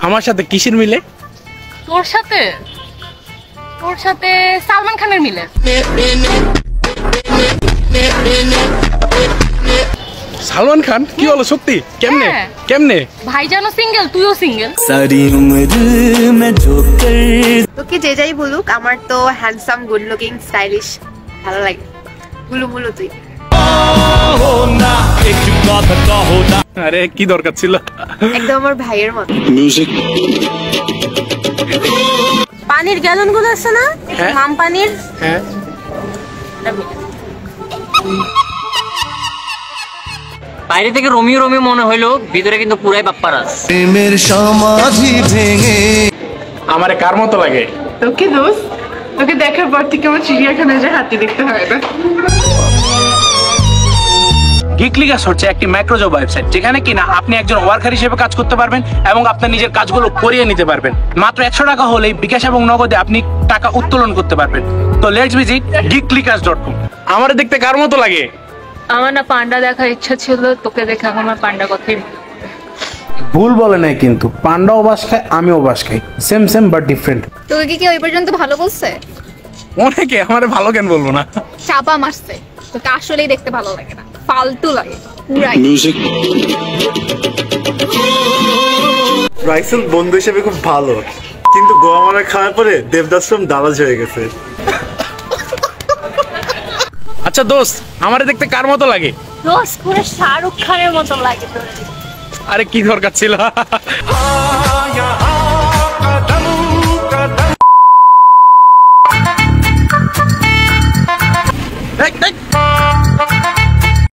আমার সাথে কিসের মিলে? তোর সাথে সালমান খানের মিলে। সালমান খান? কি হলো সত্যি? কেমনে কেমনে? ভাইজানও সিঙ্গেল, তুইও সিঙ্গেল। তোকে যে যাই বলুক, আমার তো হ্যান্ডসাম, গুড লুকিং, স্টাইলিশ ভালো লাগে। গুলু মুলু তুই। আরে কি দরকার ছিল? একদম আমার ভাইয়ের মতো। মিউজিক। পানির গ্যালন গুলো আছে না, মাম পানির। হ্যাঁ, বাইরে থেকে রোমিও রোমিও মনে হইলো, ভিতরে কিন্তু পুরাই বাপ্পারাজ। প্রেমের সমাধি ভেঙে আমারে কার মতো লাগে? তোকে দোস্ত, তোকে দেখার পর থেকে আমার চিড়িয়াখানায় যে হাতি দেখতে হয় না। গিকলিগাস হচ্ছে একটি ম্যাক্রো জব ওয়েবসাইট, যেখানে কিনা আপনি একজন ওয়ার্কার হিসেবে কাজ করতে পারবেন এবং আপনার নিজের কাজগুলো করিয়ে নিতে পারবেন। মাত্র 100 টাকা হলেই বিকাশ এবং নগদে আপনি টাকা উত্তোলন করতে পারবেন। তো লেটস ভিজিট geekligas.com। আমারে দেখতে কার মতো লাগে? আমার না পান্ডা দেখার ইচ্ছা ছিল, তোকে দেখে এখন আমার পান্ডা কথাই। ভুল বলে নাই কিন্তু, পান্ডাও বাস খায়, আমিও বাস খাই, সেম সেম বাট ডিফারেন্ট। তোকে কি ওই পর্যন্ত ভালো বলছে? অনেকে আমারে ভালো কেন বলবো না? চাপা মারছে, তোকে আসলেই দেখতে ভালো লাগে না, ফালতু লাগে পুরাই। মিউজিক। রাইসেল বন্ধু হিসেবে খুব ভালো, কিন্তু গোয়া মারা খাওয়ার পরে দেবদাশ্রম দারাজ হয়ে গেছে। আচ্ছা দোস্ত, আমারে দেখতে কার মতো লাগে? দোস্ত পুরো শাহরুখ খানের মতো লাগে তোর। আরে কি দরকার ছিল?